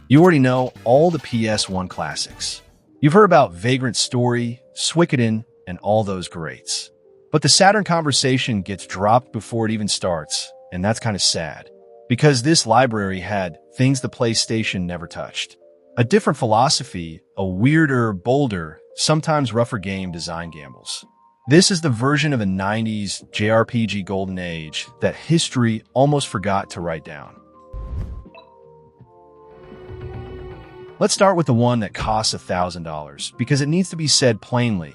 You already know all the PS1 classics. You've heard about Vagrant Story, Suikoden, and all those greats. But the Saturn conversation gets dropped before it even starts, and that's kind of sad. Because this library had things the PlayStation never touched. A different philosophy, a weirder, bolder, sometimes rougher game design gambles. This is the version of the 90s JRPG golden age that history almost forgot to write down. Let's start with the one that costs $1,000, because it needs to be said plainly.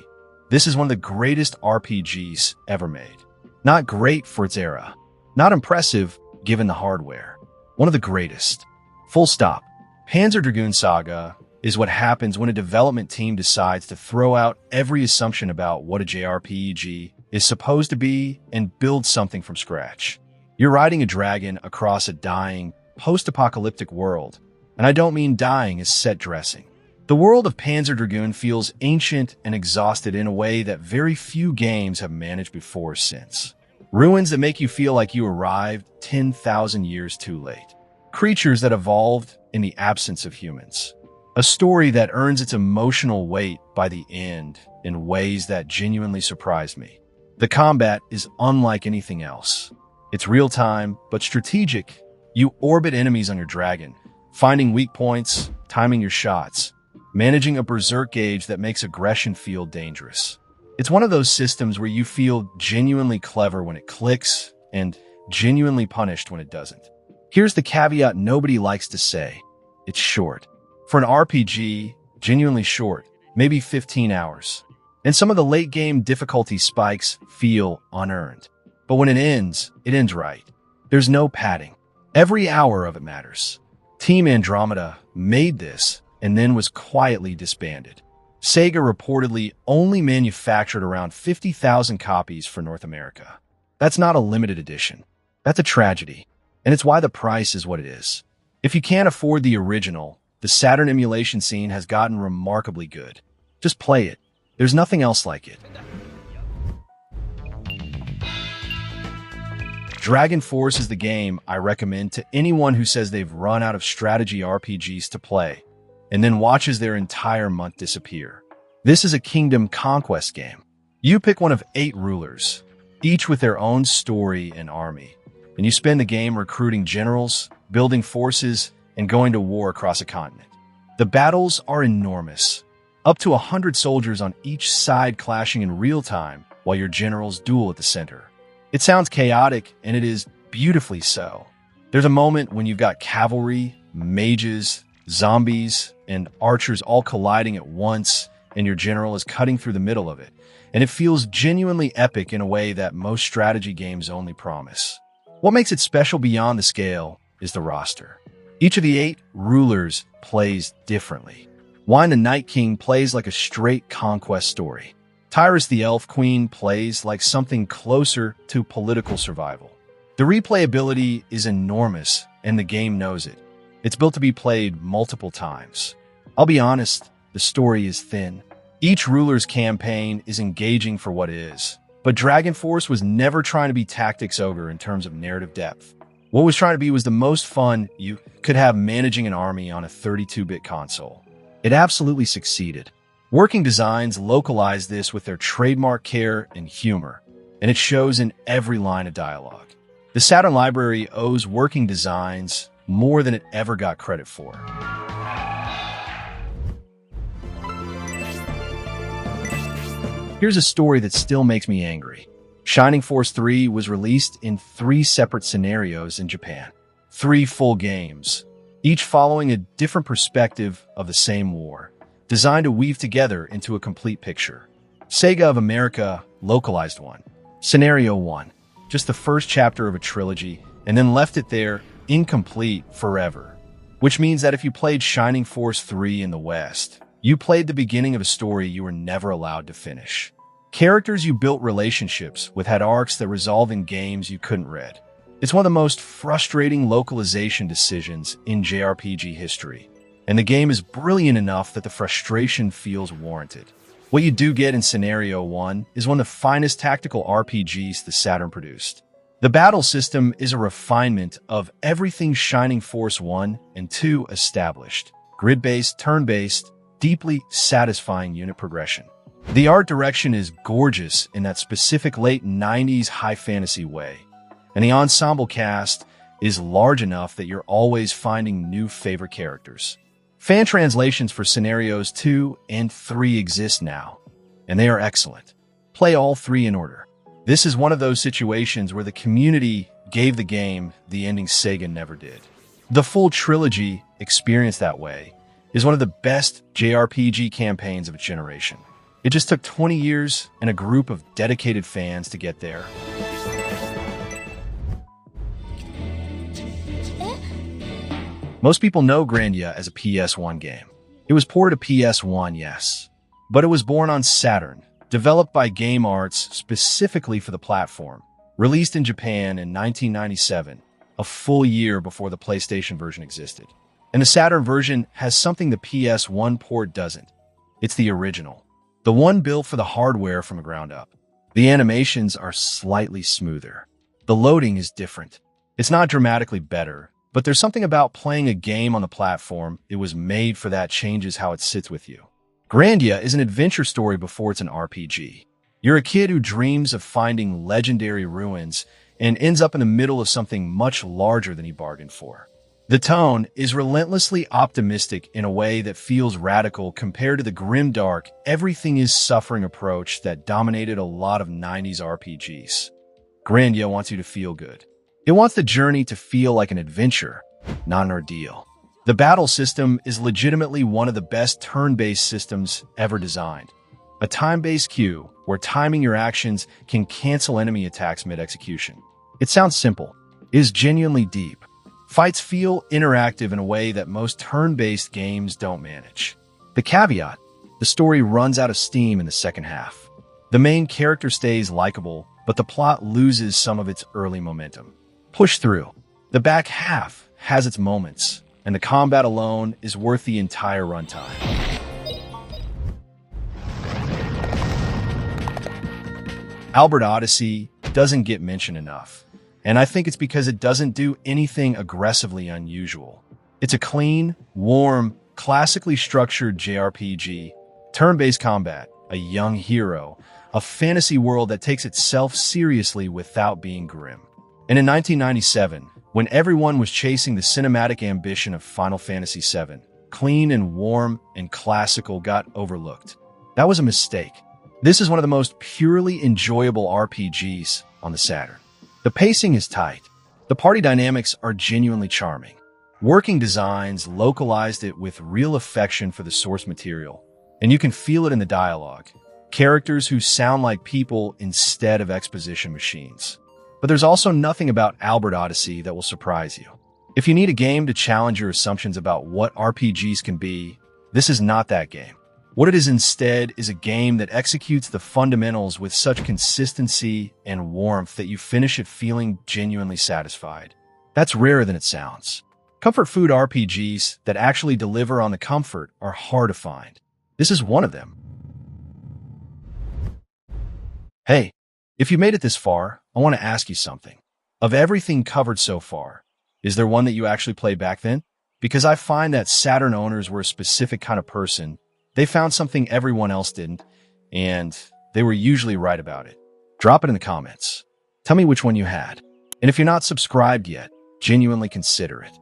This is one of the greatest RPGs ever made. Not great for its era. Not impressive, given the hardware. One of the greatest. Full stop. Panzer Dragoon Saga is what happens when a development team decides to throw out every assumption about what a JRPG is supposed to be and build something from scratch. You're riding a dragon across a dying, post-apocalyptic world, and I don't mean dying as set dressing. The world of Panzer Dragoon feels ancient and exhausted in a way that very few games have managed before or since. Ruins that make you feel like you arrived 10,000 years too late. Creatures that evolved in the absence of humans. A story that earns its emotional weight by the end in ways that genuinely surprised me. The combat is unlike anything else. It's real-time, but strategic. You orbit enemies on your dragon, finding weak points, timing your shots, managing a berserk gauge that makes aggression feel dangerous. It's one of those systems where you feel genuinely clever when it clicks and genuinely punished when it doesn't. Here's the caveat nobody likes to say. It's short. For an RPG, genuinely short, maybe 15 hours. And some of the late-game difficulty spikes feel unearned. But when it ends right. There's no padding. Every hour of it matters. Team Andromeda made this and then was quietly disbanded. Sega reportedly only manufactured around 50,000 copies for North America. That's not a limited edition. That's a tragedy. And it's why the price is what it is. If you can't afford the original, the Saturn emulation scene has gotten remarkably good. Just play it. There's nothing else like it. Dragon Force is the game I recommend to anyone who says they've run out of strategy RPGs to play, and then watches their entire month disappear. This is a kingdom conquest game. You pick one of 8 rulers, each with their own story and army, and you spend the game recruiting generals, building forces, and going to war across a continent. The battles are enormous, up to 100 soldiers on each side clashing in real time while your generals duel at the center. It sounds chaotic, and it is beautifully so. There's a moment when you've got cavalry, mages, zombies, and archers all colliding at once, and your general is cutting through the middle of it, and it feels genuinely epic in a way that most strategy games only promise. What makes it special beyond the scale is the roster. Each of the 8 rulers plays differently. Wine the Night King plays like a straight conquest story. Tyrus the Elf Queen plays like something closer to political survival. The replayability is enormous, and the game knows it. It's built to be played multiple times. I'll be honest, the story is thin. Each ruler's campaign is engaging for what it is. But Dragon Force was never trying to be Tactics Ogre in terms of narrative depth. What it was trying to be was the most fun you could have managing an army on a 32-bit console. It absolutely succeeded. Working Designs localized this with their trademark care and humor, and it shows in every line of dialogue. The Saturn library owes Working Designs more than it ever got credit for. Here's a story that still makes me angry. Shining Force 3 was released in 3 separate scenarios in Japan. 3 full games, each following a different perspective of the same war, designed to weave together into a complete picture. Sega of America localized one. Scenario 1, just the first chapter of a trilogy, and then left it there, incomplete, forever. Which means that if you played Shining Force 3 in the West, you played the beginning of a story you were never allowed to finish. Characters you built relationships with had arcs that resolve in games you couldn't read. It's one of the most frustrating localization decisions in JRPG history, and the game is brilliant enough that the frustration feels warranted. What you do get in Scenario 1 is one of the finest tactical RPGs the Saturn produced. The battle system is a refinement of everything Shining Force 1 and 2 established. Grid-based, turn-based, deeply satisfying unit progression. The art direction is gorgeous in that specific late 90s high fantasy way, and the ensemble cast is large enough that you're always finding new favorite characters. Fan translations for scenarios 2 and 3 exist now, and they are excellent. Play all 3 in order. This is one of those situations where the community gave the game the ending Sega never did. The full trilogy, experienced that way, is one of the best JRPG campaigns of its generation. It just took 20 years and a group of dedicated fans to get there. Most people know Grandia as a PS1 game. It was ported to PS1, yes, but it was born on Saturn, developed by Game Arts specifically for the platform, released in Japan in 1997, a full year before the PlayStation version existed. And the Saturn version has something the PS1 port doesn't. It's the original, the one built for the hardware from the ground up. The animations are slightly smoother. The loading is different. It's not dramatically better, but there's something about playing a game on the platform it was made for that changes how it sits with you. Grandia is an adventure story before it's an RPG. You're a kid who dreams of finding legendary ruins and ends up in the middle of something much larger than he bargained for. The tone is relentlessly optimistic in a way that feels radical compared to the grimdark, everything is suffering approach that dominated a lot of 90s RPGs. Grandia wants you to feel good. It wants the journey to feel like an adventure, not an ordeal. The battle system is legitimately one of the best turn-based systems ever designed. A time-based queue where timing your actions can cancel enemy attacks mid-execution. It sounds simple. It is genuinely deep. Fights feel interactive in a way that most turn-based games don't manage. The caveat: the story runs out of steam in the second half. The main character stays likable, but the plot loses some of its early momentum. Push through. The back half has its moments, and the combat alone is worth the entire runtime. Albert Odyssey doesn't get mentioned enough, and I think it's because it doesn't do anything aggressively unusual. It's a clean, warm, classically structured JRPG, turn-based combat, a young hero, a fantasy world that takes itself seriously without being grim. And in 1997, when everyone was chasing the cinematic ambition of Final Fantasy VII, clean and warm and classical got overlooked. That was a mistake. This is one of the most purely enjoyable RPGs on the Saturn. The pacing is tight. The party dynamics are genuinely charming. Working designs localized it with real affection for the source material, and you can feel it in the dialogue. Characters who sound like people instead of exposition machines. But there's also nothing about Albert Odyssey that will surprise you. If you need a game to challenge your assumptions about what RPGs can be, this is not that game. What it is instead is a game that executes the fundamentals with such consistency and warmth that you finish it feeling genuinely satisfied. That's rarer than it sounds. Comfort food RPGs that actually deliver on the comfort are hard to find. This is one of them. Hey, if you made it this far, I want to ask you something. Of everything covered so far, is there one that you actually played back then? Because I find that Saturn owners were a specific kind of person. They found something everyone else didn't, and they were usually right about it. Drop it in the comments. Tell me which one you had. And if you're not subscribed yet, genuinely consider it.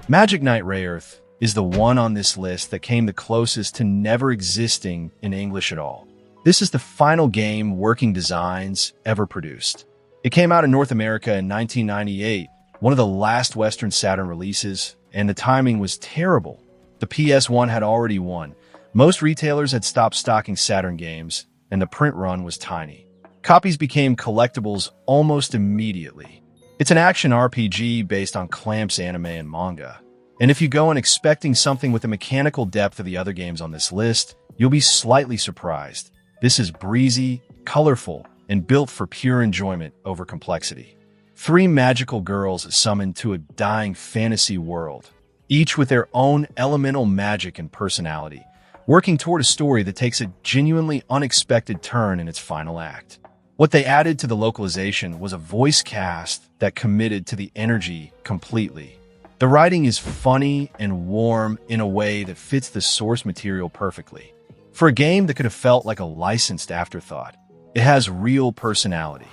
Magic Knight Rayearth is the one on this list that came the closest to never existing in English at all. This is the final game Working Designs ever produced. It came out in North America in 1998, one of the last Western Saturn releases, and the timing was terrible. The PS1 had already won. Most retailers had stopped stocking Saturn games, and the print run was tiny. Copies became collectibles almost immediately. It's an action RPG based on Clamp's anime and manga. And if you go in expecting something with the mechanical depth of the other games on this list, you'll be slightly surprised. This is breezy, colorful, and built for pure enjoyment over complexity. 3 magical girls summoned to a dying fantasy world, each with their own elemental magic and personality, working toward a story that takes a genuinely unexpected turn in its final act. What they added to the localization was a voice cast that committed to the energy completely. The writing is funny and warm in a way that fits the source material perfectly. For a game that could have felt like a licensed afterthought, it has real personality.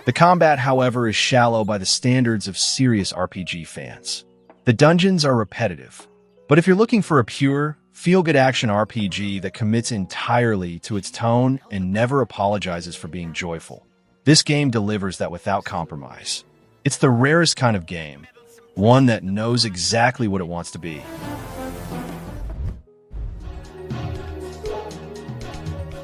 The combat, however, is shallow by the standards of serious RPG fans. The dungeons are repetitive, but if you're looking for a pure, feel-good action RPG that commits entirely to its tone and never apologizes for being joyful, this game delivers that without compromise. It's the rarest kind of game, one that knows exactly what it wants to be.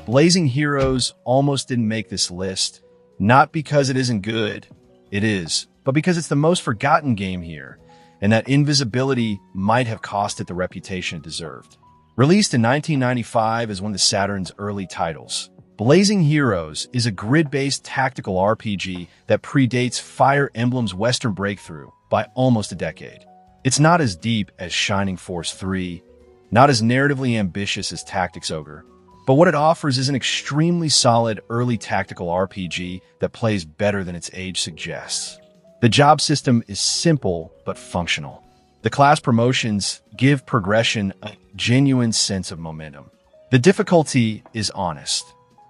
Blazing Heroes almost didn't make this list, not because it isn't good, it is, but because it's the most forgotten game here, and that invisibility might have cost it the reputation it deserved. Released in 1995 as one of the Saturn's early titles, Blazing Heroes is a grid-based tactical RPG that predates Fire Emblem's Western breakthrough by almost a decade. It's not as deep as Shining Force 3, not as narratively ambitious as Tactics Ogre, but what it offers is an extremely solid early tactical RPG that plays better than its age suggests. The job system is simple but functional. The class promotions give progression a genuine sense of momentum. The difficulty is honest.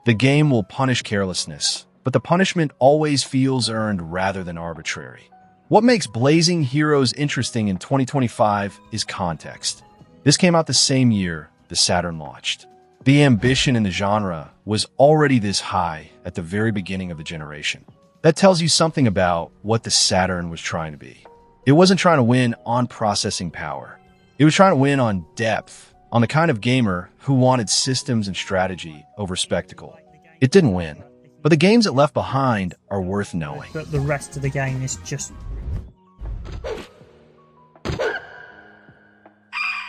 The game will punish carelessness, but the punishment always feels earned rather than arbitrary. What makes Blazing Heroes interesting in 2025 is context. This came out the same year the Saturn launched. The ambition in the genre was already this high at the very beginning of the generation. That tells you something about what the Saturn was trying to be. It wasn't trying to win on processing power. It was trying to win on depth, on the kind of gamer who wanted systems and strategy over spectacle. It didn't win, but the games it left behind are worth knowing. But the rest of the game is just...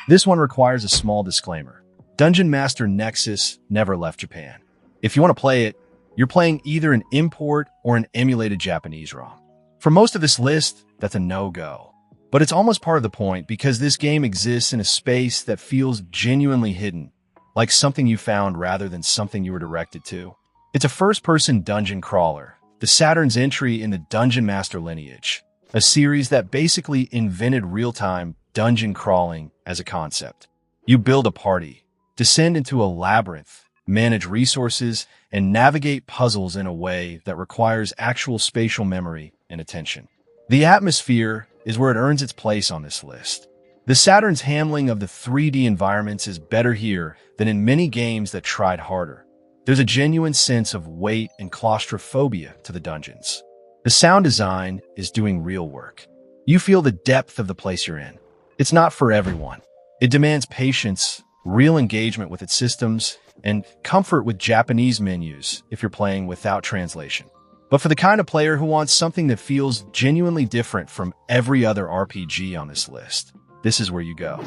This one requires a small disclaimer. Dungeon Master Nexus never left Japan. If you want to play it, you're playing either an import or an emulated Japanese ROM. For most of this list, that's a no-go. But it's almost part of the point because this game exists in a space that feels genuinely hidden, like something you found rather than something you were directed to. It's a first-person dungeon crawler, the Saturn's entry in the Dungeon Master lineage, a series that basically invented real-time dungeon crawling as a concept. You build a party, descend into a labyrinth, manage resources, and navigate puzzles in a way that requires actual spatial memory and attention. The atmosphere is where it earns its place on this list. The Saturn's handling of the 3D environments is better here than in many games that tried harder. There's a genuine sense of weight and claustrophobia to the dungeons. The sound design is doing real work. You feel the depth of the place you're in. It's not for everyone. It demands patience, real engagement with its systems, and comfort with Japanese menus if you're playing without translation. But for the kind of player who wants something that feels genuinely different from every other RPG on this list, this is where you go.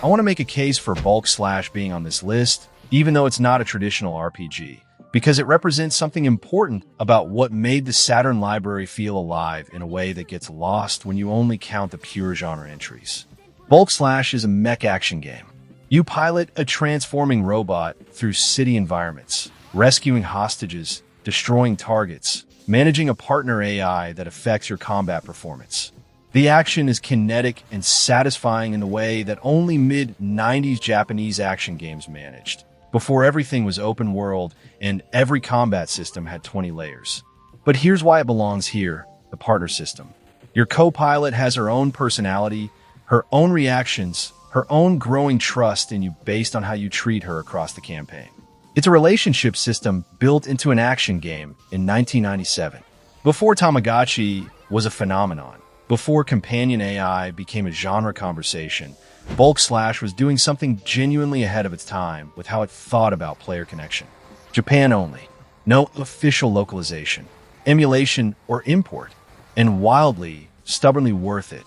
I want to make a case for Bulk Slash being on this list, even though it's not a traditional RPG, because it represents something important about what made the Saturn library feel alive in a way that gets lost when you only count the pure genre entries. Bulk Slash is a mech action game. You pilot a transforming robot through city environments, rescuing hostages, destroying targets, managing a partner AI that affects your combat performance. The action is kinetic and satisfying in the way that only mid-90s Japanese action games managed, before everything was open world and every combat system had 20 layers. But here's why it belongs here, the partner system. Your co-pilot has her own personality, her own reactions, her own growing trust in you based on how you treat her across the campaign. It's a relationship system built into an action game in 1997. Before Tamagotchi was a phenomenon, before companion AI became a genre conversation, Bulk Slash was doing something genuinely ahead of its time with how it thought about player connection. Japan only. No official localization, emulation, or import. And wildly, stubbornly worth it.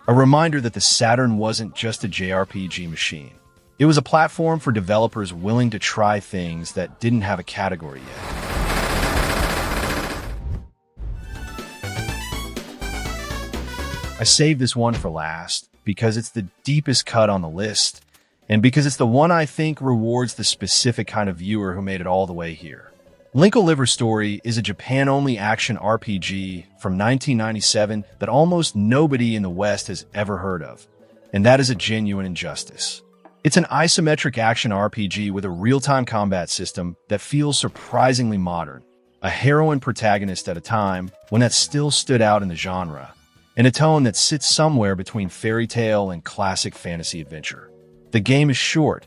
A reminder that the Saturn wasn't just a JRPG machine. It was a platform for developers willing to try things that didn't have a category yet. I saved this one for last because it's the deepest cut on the list, and because it's the one I think rewards the specific kind of viewer who made it all the way here. Link Liver Story is a Japan-only action RPG from 1997 that almost nobody in the West has ever heard of, and that is a genuine injustice. It's an isometric action RPG with a real-time combat system that feels surprisingly modern, a heroine protagonist at a time when that still stood out in the genre, and a tone that sits somewhere between fairy tale and classic fantasy adventure. The game is short.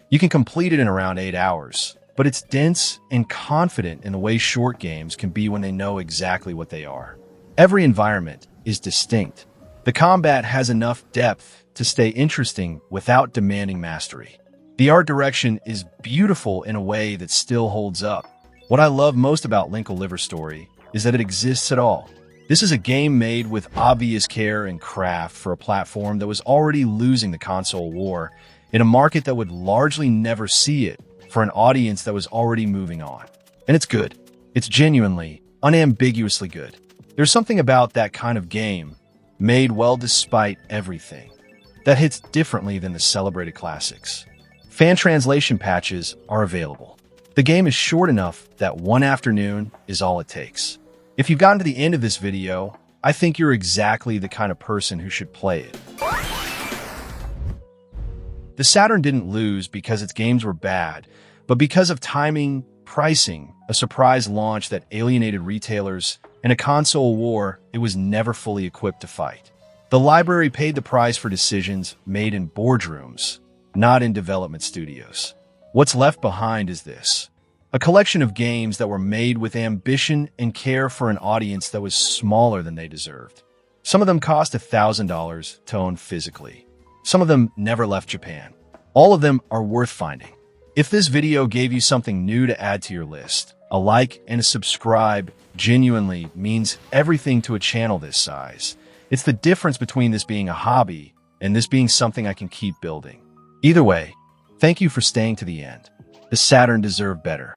You can complete it in around 8 hours, but it's dense and confident in the way short games can be when they know exactly what they are. Every environment is distinct. The combat has enough depth to stay interesting without demanding mastery. The art direction is beautiful in a way that still holds up. What I love most about Link Liver Story is that it exists at all. This is a game made with obvious care and craft for a platform that was already losing the console war in a market that would largely never see it for an audience that was already moving on. And it's good. It's genuinely, unambiguously good. There's something about that kind of game, made well despite everything, that hits differently than the celebrated classics. Fan translation patches are available. The game is short enough that one afternoon is all it takes. If you've gotten to the end of this video, I think you're exactly the kind of person who should play it. The Saturn didn't lose because its games were bad, but because of timing, pricing, a surprise launch that alienated retailers, and a console war it was never fully equipped to fight. The library paid the price for decisions made in boardrooms, not in development studios. What's left behind is this: a collection of games that were made with ambition and care for an audience that was smaller than they deserved. Some of them cost $1,000 to own physically. Some of them never left Japan. All of them are worth finding. If this video gave you something new to add to your list, a like and a subscribe genuinely means everything to a channel this size. It's the difference between this being a hobby and this being something I can keep building. Either way, thank you for staying to the end. The Saturn deserved better.